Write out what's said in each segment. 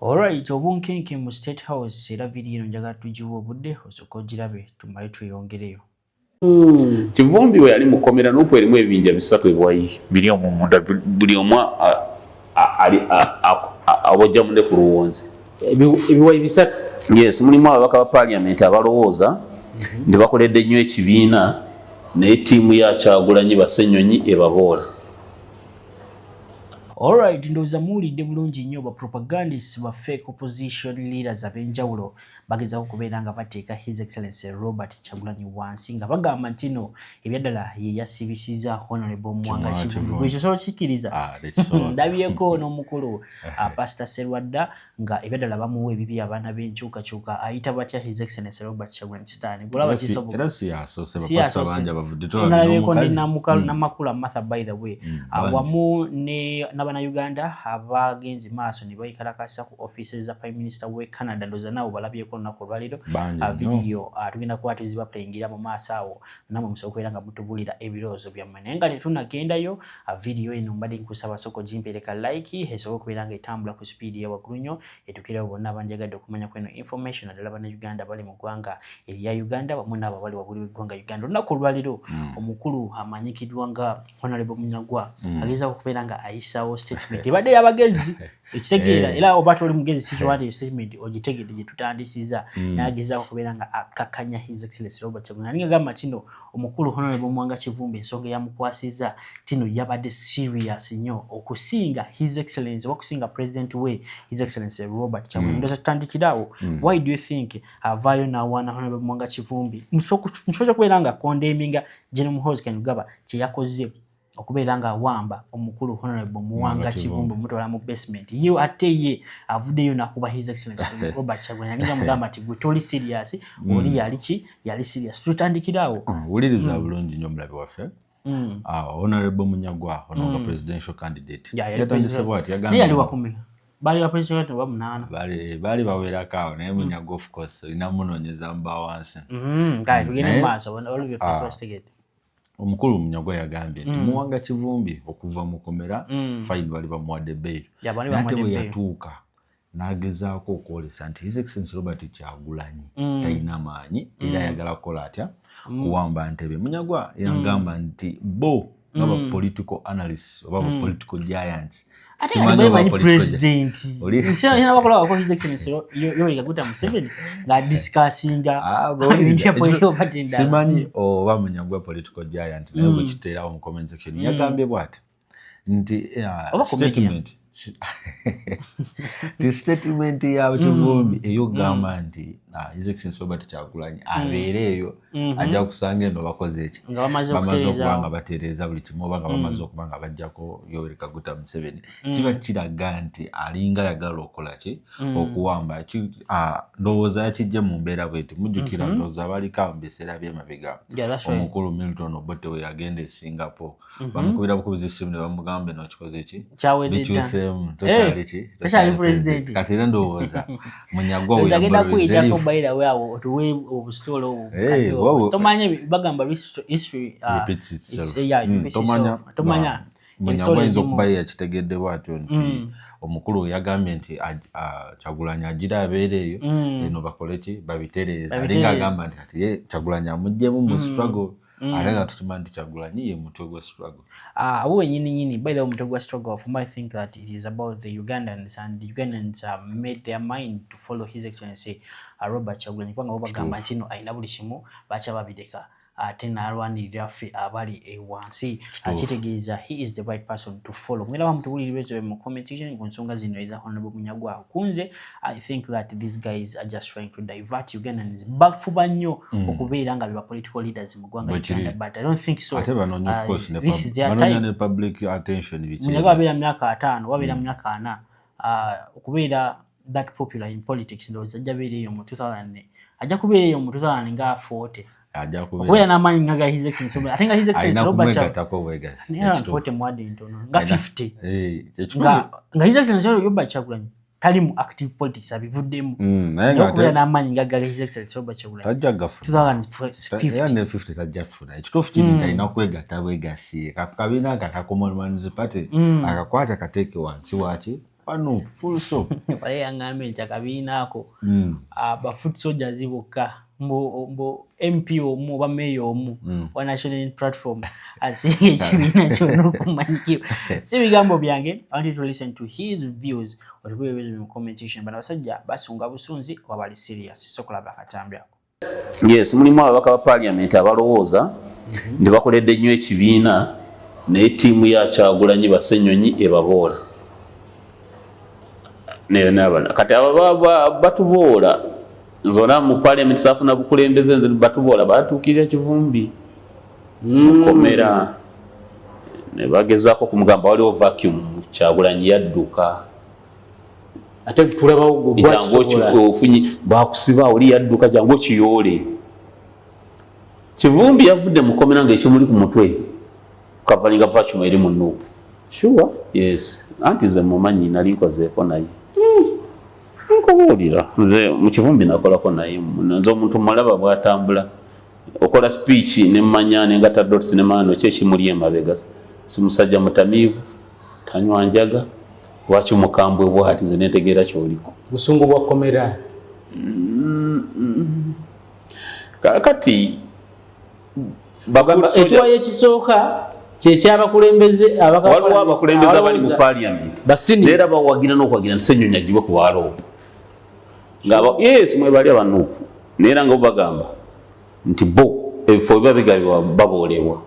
Alright, obunkenke mu State House era video eno njagala tugiwa obudde osooka ogirabe tumale tweyongereyo. Kivumbi we yali mukomera n'opo erimu ebibinja bisatu ebwayi biri omunda buli omu abojja munne ku luwonzi ebiwayi bisatu. Yes, mulimu ababaka ba parliament abalowooza nti bakoledde nnyo ekibiina naye ttiimu ya Kyagulanyi Basenyonyi ebaboola. Alright, ndowooza muwulidde bulungi nnyo ba propagandists ba fake opposition leaders ab'enjawulo bagezaako okubeera nga bateeka His Excellency Robert Kyagulanyi wansi nga bagamba nti no ebyaddala ye yasibisiza Honorable Mwanga Kivumbi. Ekyo sobola kikkiriza? Ndabyeko n'omukulu Pastor Serwadda nga ebyaddala bamuwa ebibi abaana b'enkyukakyuka ayita batya His Excellency Robert Kyagulanyi Kitaani. Gulaba kisoboka. Era siyasoose bapasita bangi abavudde tolabyeeko Namakula Martha by the way awamu n'Abannayuganda abagenzi maaso ne bayikalakasa ku offices za Prime Minister we Canada. Ndowooza naawe balabyeko olunaku olwaleero video tugenda kuba tuzibaplayingira mu maaso awo namwe musobola okubeera nga mutubulira ebirowoozo byammwe naye nga tetunnagendayo video eno mbadde nkusaba soko gimpereka like esobola okubeera nga etambula ku speed ya waggulu nnyo etukirewo bonna abanjagadde okumanya kweno information naddala Bannayuganda bali mu ggwanga erya Uganda wamu n'abo bali wabuli w'eggwanga Uganda. Olunaku olwaleero omukulu amanyikiddwa nga Honorable Munyagwa agezaako okubeera nga ayisawo statement ebadde y'abagezi ekitegeera era oba toli mugezi sikiwandire statement ogitegedde gye tutandisiza n'agezaako okubeera nga akakanya His Excellency Robert Kyagulanyi nga gamba tino omukulu Honorable Mwanga Kivumbi ensonga yamukwasiza tino yabadde serious nnyo okusinga His Excellency okusinga President we His Excellency Robert Kyagulanyi. Ndowooza tutandikiraawo. Why do you think avaayo n'awaana Honorable Mwanga Kivumbi nsobola okubeera nga condemninga General Muhoozi Kainerugaba kye yakoze okubeera nga awamba omukulu Honorable Mwanga Kivumbi mutwala mu basement yo ate ye avuddeyo nakuba His Excellency Robert Kyagulanyi nga mugamba ati gwe toli serious oli yali serious. Tutandikiraawo. Wuliriza bulungi nnyo mulabe waffe. Honorable Munyagwa ono presidential candidate yatandisebwa ati yagamba yali wakumi bali ba president wa munana bali bawerako naye Munyagwa of course ina munoonyeza mba wansi kale tugende maaso olubye first ticket. Omukulu Munyagwa yagambye nti Mwanga Kivumbi okuva mu komera fine bali bamuwadde bail ate bwe yatuuka n'agezaako okwolesa nti His Excellency Robert Kyagulanyi talina maanyi era ayagala kukola atya kuwamba Ntebe. Munyagwa yagamba nti bo ngaba political analysts oba political giants simanyi president nsina bakola wako His Excellency Yoweri Kaguta Museveni nga discussinga simanyi oba Munyagwa political giant naye bwe kiteerawo mu comment section yagambye bw'ati nti statement the statement ya Kivumbi eyogamba nti His Excellency Robert Kyagulanyi abeereeyo ajja kusanga eno bakoze eki bamaze okuba nga batereeza buli kimu oba nga bamaze okuba nga bajjako Yoweri Kaguta Museveni kiba kiraga nti alinga yagala okukola ki okuwamba ndowooza yakijje mu mbeera bweti mujjukira ndowooza abaliko mu biseera by'emabega omukulu Milton Obote we yagenda e Singapore bamukubira bukubiza essimu ne bamugamba eno kikoze ki bikyuseemu tokyali ki president kati era ndowooza Munyagwa we yagenda baira wao otuwe obustolo obu tomanye bagamba history repeats itself tomanya Munyagwa izo kubaya kitegedde bwatyo nti omukulu yagambye nti Kyagulanyi agira abeereyo eno bakole ki babitereeza alinga agamba nti kati ye Kyagulanyi amuggyemu mu struggle alenga tukimanyi nti Kyagulanyi ye mutwe gwa struggle awo nyini by the mutwe gwa struggle for I think that it is about the Ugandans and the Ugandans made their mind to follow His Excellency Robert Kyagulanyi kubanga bo bagamba nti no ayina buli kimu bacha babireka ate n'alwanirira ffe abali ewansi akitegeeza he is the right person to follow. Mwera bamutubuliriza mu comment section ku nsonga zino eza Honorable Munyagwa kunze. I think that these guys are just trying to divert Ugandans bafuba nnyo okubeera nga biba political leaders mu ggwanga Uganda, but I don't think so. Ate banonya of course ne public attention bichi Munyagwa abeera myaka 5 wabeera myaka 4 okubeera that popular in politics ndowooza ajja beereyo mu 2000 ajja kubeereyo mu 2000 nga 40 Where na mani ngaga His Excellency I think His Excellency Robert Kyagulanyi 40 mwadi ntono nga 50 nga His Excellency Robert Kyagulanyi kali mu active politics abivuddemu naye na mani ngaga His Excellency Robert Kyagulanyi tajja gafuna 2050 tajja funa ekituufu kiri talina kwegatta bwegasiye kakabina kata Common Man's Party akakwata kateeke wansi waki Wano full stop. Wale yangambe nchakabiinako. Ba foot soldiers bokka. Mbo MP omu ba mayor omu wa national platform asiye chibina chono kumanyikiwa. Si bigambo byange. I want you to listen to his views otubwebeze mu comment section bana basajja basunga busunzi wabali serious sokola bakatambya. Yes, mulimu ababaka ba parliament abalowooza ndi bakoledde nnyo ekibiina ne tiimu ya Kyagulanyi Basenyonyi ebaboola. N'abana kati aba batuboola zona mu parliament safuna bukulembeze nze batuboola batuukirira Kivumbi. Komera ne bagezaako kumugamba waliwo vacuum Kyagulanyi yadduka. Ate tulaba ogwo ofunyi bakusiba oli yadduka jango kiyole. Kivumbi yavudde mu komera ng'ekimuli ku mutwe kavalinga vacuum eri mu Nuupu. Sure? Yes. Anti ze mumanyi nali nkozeeko naye. Nkobuulira nze mu Kivumbi nakolako naye nze omuntu mulaba bw'atambula okola speech ne mmanya ne ngata dots ne mano kyekimuli emabega si musajja mutamiivu tanywa njaga lwaki mukambwe bw'ati ze netegeera kyoliko busungu bwa komera. Kati bagamba etwaye ekisooka kyekyabakulembeze waliwo abakulembeze abali mu parliament era bawagira n'okwagira nti Ssenyonyi agibwe ku walo yes mwebali abanuupu neera nga bagamba nti bo ebifo biba bigabibwa baboolebwa.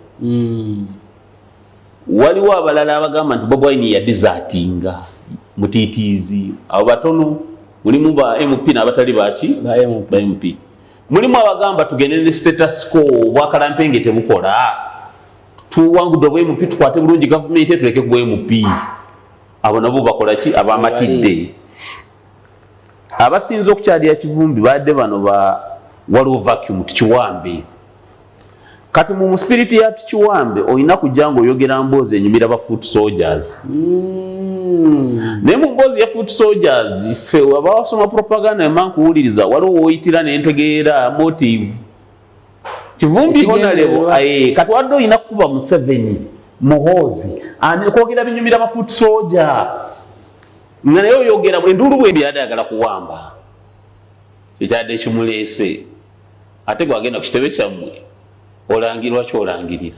Waliwo abalala abagamba nti Bobi Wine yadizatinga mutiitiizi abo batono mulimu ba MP n'abatali baki ba MP. Mulimu abagamba tugende ne status quo bwakalampenge tebukola tuwangudde obwe MP tukwate bulungi gavumenti tuleke ku MP. Abo nabo bakola ki abamatidde abasinze okukyalira Kivumbi badde bano ba waliwo vacuum tukiwambe. Kati mu spirit ya tukiwambe oyina kujjango oyogera mboozi enyumira ba foot soldiers. Ne mu mboozi ya foot soldiers fe abasoma propaganda emankuwuliriza waliwo oyitira n'entegeera motive. Kivumbi honorable kati wadde oyina kuba Museveni Muhoozi kwogera binyumira ba foot soldier nga naye oyogera endulu bwembi yadagala kuwamba kyekadde kimuleese ate gwagenda ku kitebe kyammwe olangirwa kyolangirira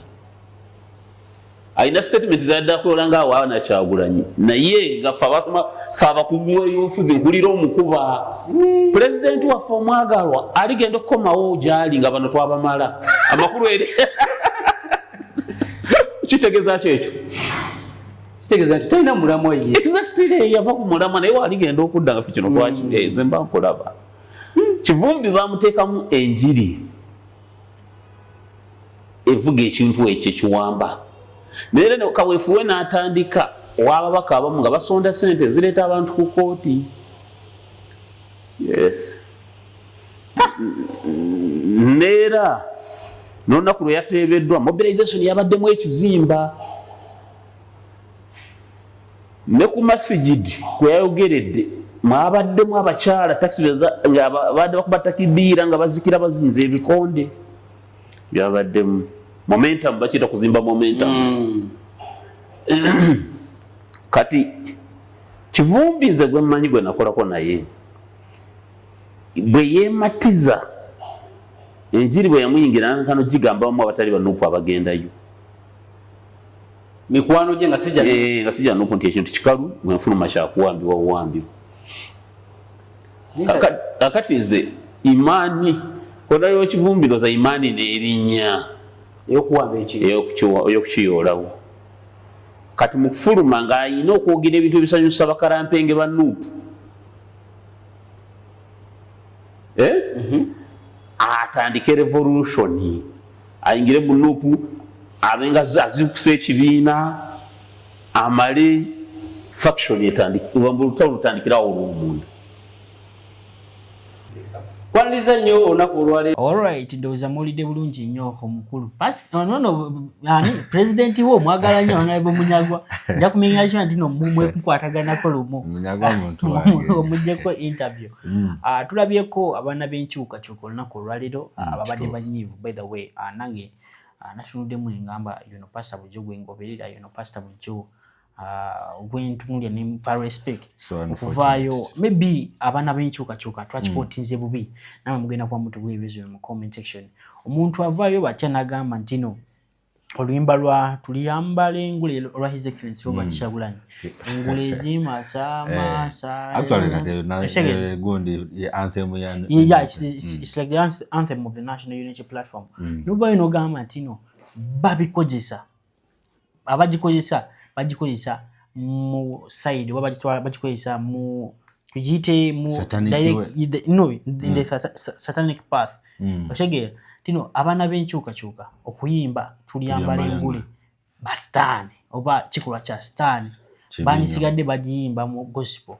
ayina statement zadda kulanga awaana Kyagulanyi naye nga fabakuguwa yofuzi nkulira omukuba president waffe omwagalwa aligenda okukomawo gyali nga bano twabamala amakulu eri kitegeeza kyekyo kitegeeza nti talina mulamu ye exactly yava ku mulama naye waligenda okudda nga fikino twaki nze mba nkolaba. Kivumbi bamuteekamu enjiri evuga ekintu ekyo kiwamba naye ne kaweefuwe n'atandika w'ababaka abamu nga basonda ssente zireeta abantu ku kooti. Yes. Neera n'olunaku lwe yateebeddwa mobilization yabaddemu ekizimba ne ku masigidi kwe yayogeredde mwabaddemu abakyala taxibeza nga badde bakuba takidiira nga bazikira bazinze ebikonde byabaddemu momentum bakiyita kuzimba momentum. Kati Kivumbi nze gwe mmanyi gwe nakolako naye bwe yeematiza enjiri bwe yamuyingira kano gigamba bamu abatali banuupu abagendayo mikwano gye nga sijja nuupu nti ekintu kikalu bwenfuluma kyakuwambibwa buwambibwa. Kakati nze imaani kodaliwo Kivumbi ndoza imaani n'erinnya ey'okukiyoolawo kati mu kufuluma ng'ayina okwogera ebintu ebisanyusa bakalampenge ba Nuupu atandike revolution ayingire mu Nuupu abenga azikusa ekibiina amale faction etandikirawo olw'omunda. Kwandiza nnyo olunaku olwaleero. Alright, ndowooza muwulidde bulungi nnyo omukulu. President wo mwagala nnyo Honorable Munyagwa. Nja kumenya kyo nti mwekukwataganako lumu. Munyagwa muntu wange. Omugyeko interview. Tulabyeko abaana b'enkyukakyuka olunaku olwaleero ababadde banyiivu by the way. Nange natunuddemu ngamba Pastor Bujo gwe ngoberera Pastor Bujo gwentunulya ne pa respect okuvaayo maybe abaana b'enkyukakyuka twakipootinze bubi namwe mugenda kuba mutubula ebizibu mu comment section. Omuntu avaayo batya n'agamba nti no oluyimba lwa tuliyambala engule olwa His Excellency Robert Kyagulanyi engule ezimasamasa gundi anthem ya it's like the anthem of the National Unity Platform. Novaayo n'ogamba nti no babikozesa bagikozesa mu side oba bagikozesa mu tujite mu direct in the satanic path. Oshegera tino abana b'enkyukakyuka okuyimba tuliyambala engule bastani oba kikolwa kya stani bandisigadde bagiyimba mu gospel.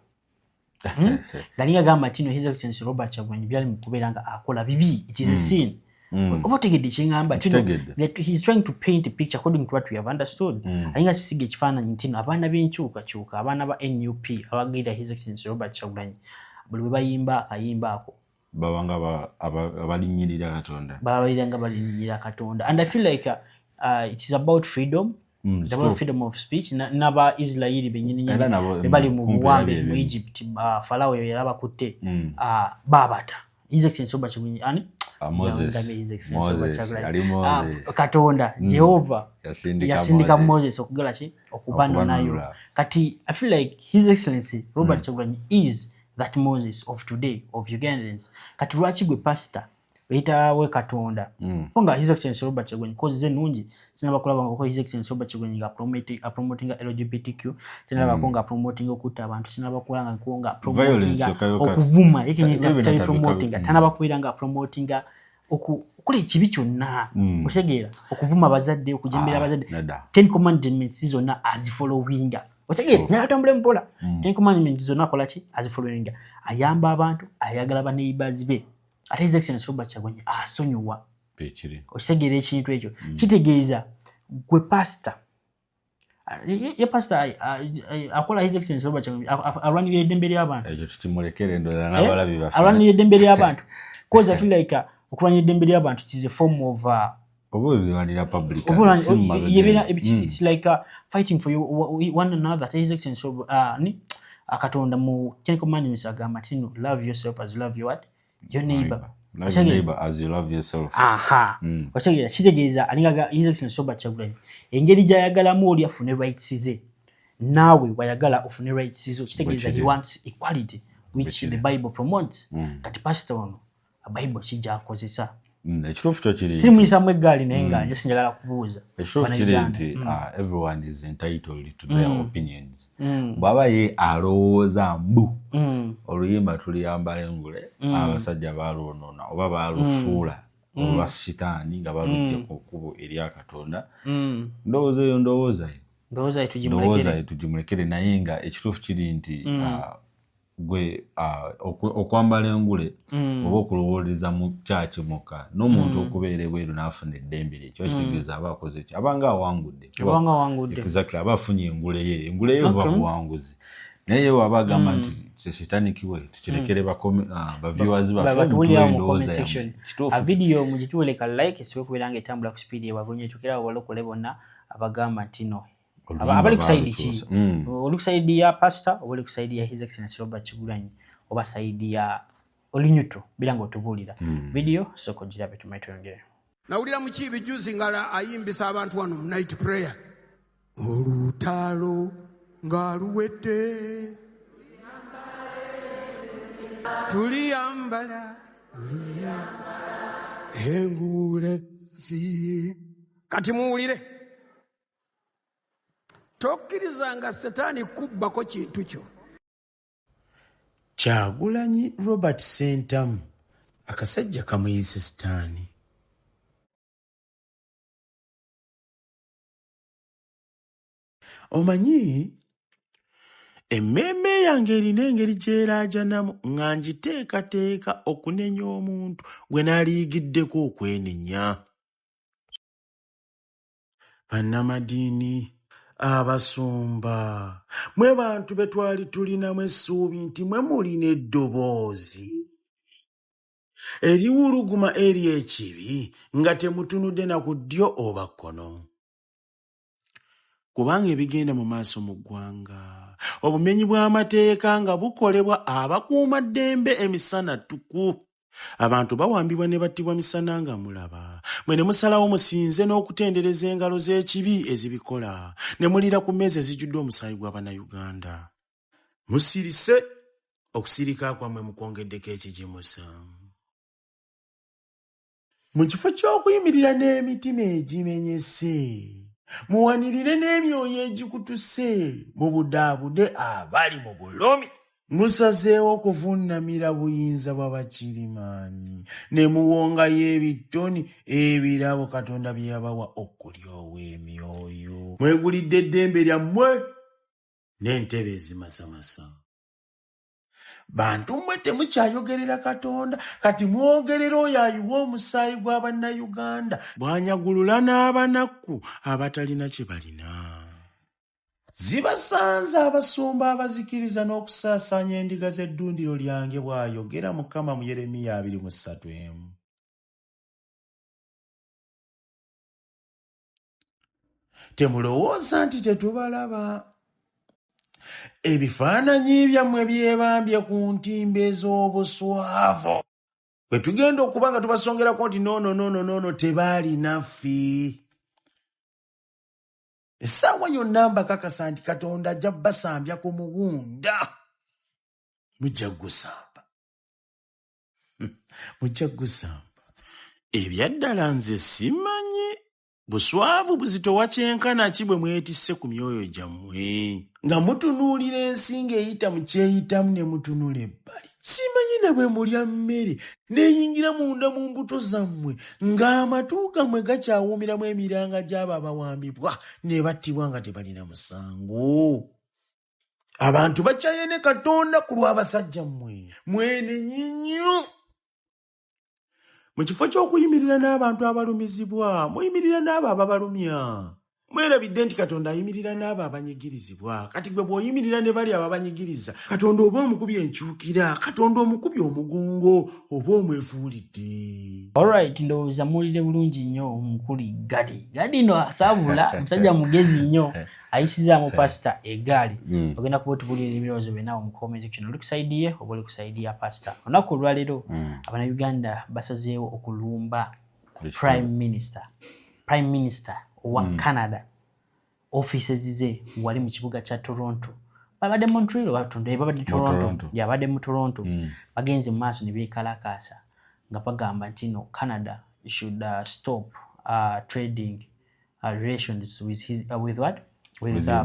Galinga gamba tino His Excellency Robert Kyagulanyi byali mu kubeera nga akola bibi. It is a sin. Oba tegedde kyengamba that he is trying to paint a picture according to what we have understood. Alinga sisige ekifaananyi ntino abaana b'enkyukakyuka abaana ba NUP abagenda His Excellency Robert Kyagulanyi buli bwe bayimba akayimba ako babanga abalinyirira Katonda. And I feel like it is about freedom. It's about freedom of speech. Naba Israeli benyini bali mu buwambe mu Egypt Farao yalaba kutte babata His Excellency Robert Kyagulanyi ani Katonda Jehova yasindika Moses okugala ki okubana nayo. Kati I feel like His Excellency Robert Kyagulanyi is that Moses of today of Ugandans. Kati lwaki gwe pastor wita we Katonda ponga His Excellency Robert Kyagulanyi cause ze nungi sinaba kulaba ngo His Excellency Robert Kyagulanyi ga promoting LGBTQ sinaba konga promoting okuta abantu sinaba kulanga konga promoting okuvuma ekinyi promoting tanaba kuiranga promoting okule ekibi kyonna oshegeera okuvuma abazadde okujembera abazadde 10 commandments zonna azifollowinga otegeera yatambula mpola 10 commandments zonna akola ki azifollowinga ayamba abantu ayagala ba neighbors be. Ate His Excellency Robert Kyagulanyi asonyiwa oshegeera ekintu ekyo kitegeeza gwe pastor ye pastor akola His Excellency Robert Kyagulanyi arwanira eddembe ly'abantu ekyo tukimulekere ndola n'abalabi baffe arwanira eddembe ly'abantu cause I feel like okulwanira eddembe ly'abantu it is a form of public it's like fighting for you one another. His Excellency Katonda mu 10 commandments agamba tino love yourself as you love your neighbor. Love your neighbor as you love yourself. Wachegeera kitegeeza alinga His Excellency Robert Kyagulanyi engeri gyayagalamu oli afune rights ze naawe wayagala ofune rights zo kitegeeza he wants equality which the Bible promotes. Kati pastor ono Bible kijja akozesa ekituufu kyo kiri simuyisamu eggaali naye nga nje sinjagala kubuuza ekituufu kiri nti everyone is entitled to their opinions. Bw'aba ye alowooza mbu oluyimba tuliyambala engule abasajja baalwonoona oba baalufuula olwa sitaani nga balujja ku kkubo erya Katonda ndowooza eyo ndowooza tugimulekere naye nga ekituufu kiri nti gwe okwambala engule oba okulowooleza mu kyaki muka n'omuntu okubeera ebweru n'afuna eddembe lye ekyo kitegeeza aba akoze eki abanga awangudde exactly aba afunye engule ye buba buwanguzi naye yewe aba agamba nti sesitanikiwe tukirekere baviewers baffe video mugituule ka like esibe kubeera nga etambula ku speed ewagonye tukira abalokole bonna abagamba nti no abali kusaidi ki oli kusaidi ya pastor oli kusaidi ya His Excellency Robert Kyagulanyi oba saidi ya olinyuto bilanga otubulira video soko jirabe tumaitongere nawulira mu kibi juzi ngala ayimbisa abantu wano night prayer olutalo ngaluwedde tuliyambala engule si kati muwulire tokkirizanga Setaani kubbako kintu kyo. Kyagulanyi Robert Sentamu akasajja kamuyise Setaani. Omanyi emmeme yange erina engeri gyeraajanamu nga ngiteekateeka okunenya omuntu gwe naaliyigiddeko okwenenya. Bannamadiini abasumba mwe bantu be twali tulinamu essuubi nti mwe mulina eddoboozi eriwuluguma eri ekibi nga temutunudde na ku ddyo oba kkono. kubanga ebigenda mu maaso mu ggwanga obumenyi bw'amateeka nga bukolebwa abakuuma ddembe emisana ttuku. Abantu bawambibwa ne battibwa misana nga mulaba. Mwe ne musalawo musinze n'okutendereza engalo z'ekibi ezibikola. Ne mulira ku mmeeza ezijjudde omusaayi gw'Abannayuganda. Musirise okusirika kwammwe mukwongeddeko ekijimusa. Mu kifo ky'okuyimirira n'emitima egimenyese, muwanirire n'emyoyo egikutuse, mubudaabude abali mu bulomi. Musazeewo okuvunnamira buyinza bw'abakirimaanyi ne muwongayo ebitoni ebirabo Katonda bye yabawa okulyowa emyoyo. Mwegulidde eddembe lyammwe n'entebe ezimasamasa. Bantu mmwe temukyayogerera Katonda, kati mwogerera oyo ayiwa omusaayi gw'Abannayuganda bw'anyagulula n'abanaku abatalina kye balina. Zibasanze abasumba abazikiriza n'okusaasaanya endiga z'eddundiro lyange, bw'ayogera Mukama mu Yeremiya 23. Temulowooza nti tetubalaba. Ebifaananyi byammwe byebambye ku ntimba ez'obuswavu. Bwe tugenda okuba nga tubasongerako nti noono tebaali naffe. Essaawa yonna mbakakasa nti Katonda ajja basambya ku muwunda. Mujja gusamba. Mujja gusamba. Ebyaddala nze simanyi. Buswavu buzitowa kyenkana ki bwe mwetisse ku myoyo gyammwe, nga mutunuulira ensi ng'eyita mu kyeyitamu ne mutunula ebbali. Simanyi na bwe mulya mmere neeyingira munda mu mbuto zammwe, ng'amatu gammwe gakyawuumiramu emiranga gy'abo abawambibwa ne battibwa nga tebalina musango. Abantu bakyayene Katonda ku lw'abasajja mmwe, mwenenye nnyo. Mu kifo ky'okuyimirira n'abantu abalumizibwa, muyimirira n'abo ababalumya. Mwerabidde nti Katonda ayimirira n'abo abanyigirizibwa. Kati gwe bw'oyimirira ne bali ababanyigiriza, Katonda oba omukubye enkyukira, Katonda omukubye omugongo, oba omwefuulidde. Alright, ndowooza muwulire bulungi nnyo omukuli Gadi no asaabula musajja mugezi nnyo ayisizaamu pasita eggaali. Ogenda kuba otubulira ebirowoozo byonna mu comment section. Oli kusaidiye oba oli kusaidiya pasita. Olunaku olwaleero Abannayuganda basazeewo okulumba Prime Minister wa Canada. Offices ze wali mu kibuga kya Toronto. Babadde Montreal babadde Toronto. Yabadde mu Toronto. Bagenze mu maaso ne beekalakaasa nga bagamba nti no Canada should stop trading relations with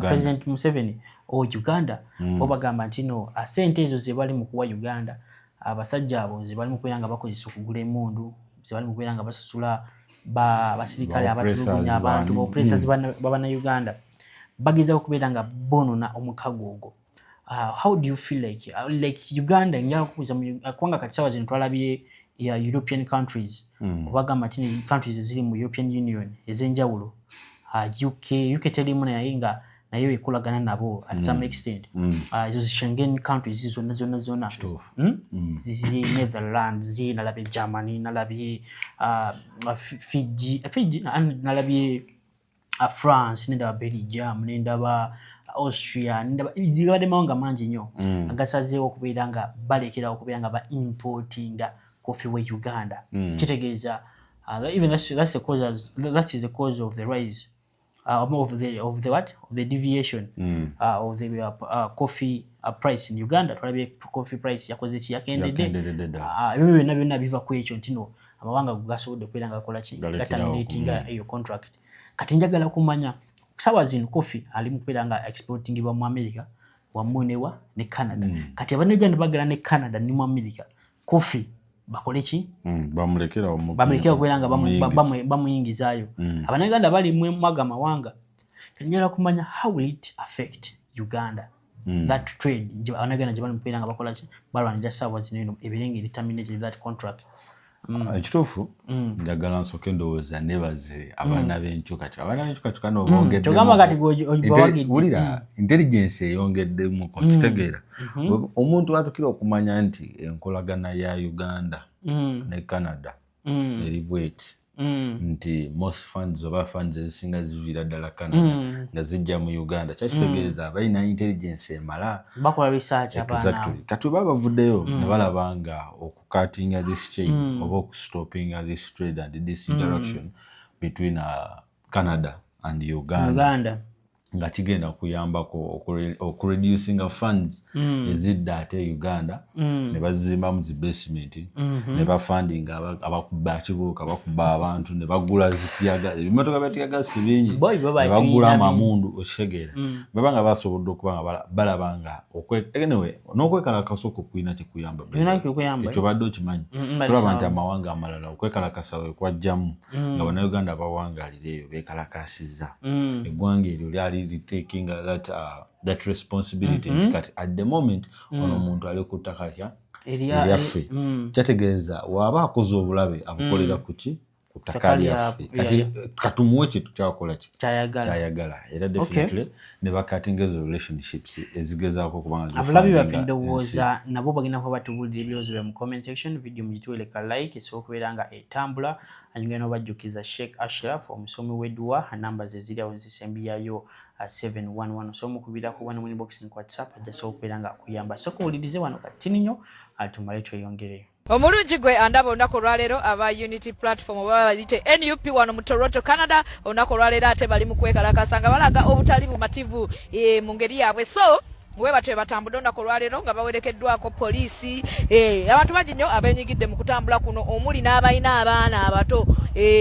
President Museveni or Uganda. Obagamba nti no sente ezo ze bali mu kuwa Uganda, abasajja abo ze bali mu kubeera nga bakozesa okugula emmundu, ze bali mu kubeera nga basasula basirikale abatulugunya abantu b'oppressors b'Abannayuganda, bagezaako okubeera nga bonona omukago ogwo. How do you feel like Uganda njala kukuza kubanga kati sawa zino twalabye ya European countries, obagamba nti countries ziri mu European Union ez'enjawulo, UK terimu naye nga nayo ekolagana nabo at some extent. Ezo Schengen countries zonna ziri Netherlands, nalabye Germany, nalabye Fiji, nalabye France, nendaba Belgium, nendaba Austria, zibadde mawanga mangi nnyo agasazeewo okubeera nga balekera okubeera nga ba-importinga coffee we Uganda. Kitegeeza even that is the cause of the rise of the deviation of the coffee price in Uganda. Twalabye coffee price yakoze ki yakendedde. Ebyo byonna biva ku ekyo nti no amawanga gasobodde okubeera nga gakola ki gaterminatinga eyo contract. Kati njagala kumanya sawa zino coffee ali mu kubeera nga exportingibwa mu America wamu ne Canada. Kati Abannayuganda bagala ne Canada ne mu America coffee bakole ki bamulekera okubeera nga bamuyingizaayo. Abannayuganda bali mu mawanga. Njagala kumanya how will it affect Uganda that trade. Abannayuganda gye bali mu kubeera nga bakola ki balwanira sawa zino ebirenge terminated that contract. Ekituufu njagala nsooke ndowooza nebaze abaana b'enkyukakyuka. Abaana b'enkyukakyuka n'obongedde wulira intelligence eyongeddemu kitegeera. Omuntu atukira okumanya nti enkolagana ya Uganda ne Canada eri bweti nti most funds oba funds ezisinga ziviira ddala Canada nga zijja mu Uganda kyakitegeeza balina intelligence emala bakola research exactly kati baba bavuddeyo ne balaba nga okukatinga this chain oba okustopinga this trade and this interaction between Canada and Uganda. Nga kigenda kuyambako okureducinga funds ezidda ate Uganda ne bazimba mu basement ne bafunding abakuba kibuuka abakuba abantu ne bagula zitiyaga ebimotoka byatiyaga sibinyi ne bagula amamundu oshegera babanga basobodde okubanga balabanga anyway n'okwekalakasa okukwina kikuyamba ekyo badde okimanyi tulaba nti amawanga amalala okwekalakasa we kwajjamu nga bannayuganda bawangalira bekalakasizza eggwanga eryo lyali taking that responsibility at the moment ono muntu ali ku ttaka lyaffe kyategeeza waaba akoze obulabe abukolera kuki ku ttaka lyaffe kati katumuwe kitu kyakola ki kyayagala era definitely ne bakatinga ezo relationships ezigezaako kubanga abulabi baffe ndowooza nabo bagenda kuba batubulira ebirowoozo bya mu comment section video mugituweleka like esobola okubeera nga etambula anyuma n'obajjukiza Sheikh Ashraf omusomi w'edduwa namba ze ziri awo zisembiyayo 711 so mukubira ku one box in WhatsApp ajasobola okubeera nga akuyamba so kuwulirize wano katini nnyo atumale tweyongere omulungi gwe andaba olunaku olwaleero aba Unity Platform oba bayite NUP wano mu Toronto Canada olunaku olwaleero ate bali mu kwekalakasa nga balaga obutali bumativu mu ngeri yaabwe so we batwe batambudde olunaku olwaleero nga bawerekeddwako poliisi abantu bangi nnyo abenyigidde mu kutambula kuno omuli n'abalina abaana abato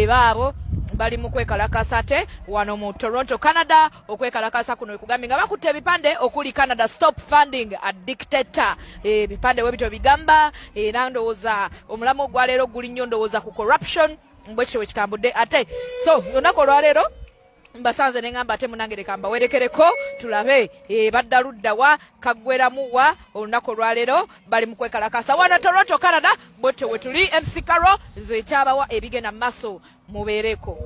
baabo bali mu kwekalakasa ate wano mu Toronto Canada okwekalakasa kuno ekugambye nga bakutte ebipande okuli Canada Stop Funding a Dictator ebipande webito bigamba nandowooza omulamu ogwaleero guli nnyo ndowooza ku corruption bwekityo wekitambudde ate so olunaku olwaleero mbasanze nengamba ate munange leka mbawerekereko tulabe badda luddawa kaggweramuwa olunaku olwaleero bali mu kwekalakasa wano Toronto Canada bwetyo we tuli MC Carol nze ekyabawa ebigenda mu maaso mubeereko.